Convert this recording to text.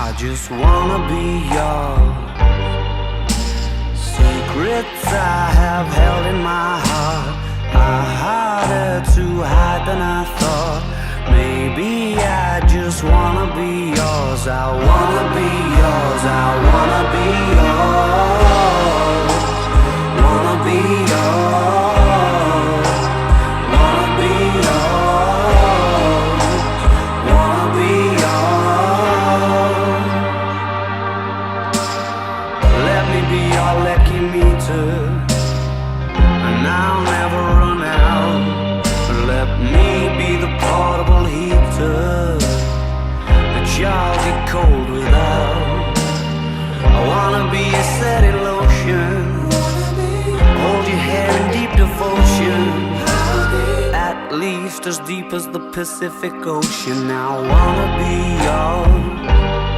I just wanna be yours. Secrets I have held in my heart are harder to hide than I thought. Maybe I just wanna be yours. I wanna be yours. I wanna be yours. Wanna be yours. Wanna be yours. Wanna be yours. Let me be your lucky meter, and I'll never run out. Let me be the portable heater that y'all get cold without. I wanna be a steady lotion, hold your hair in deep devotion, at least as deep as the Pacific Ocean. I wanna be yours.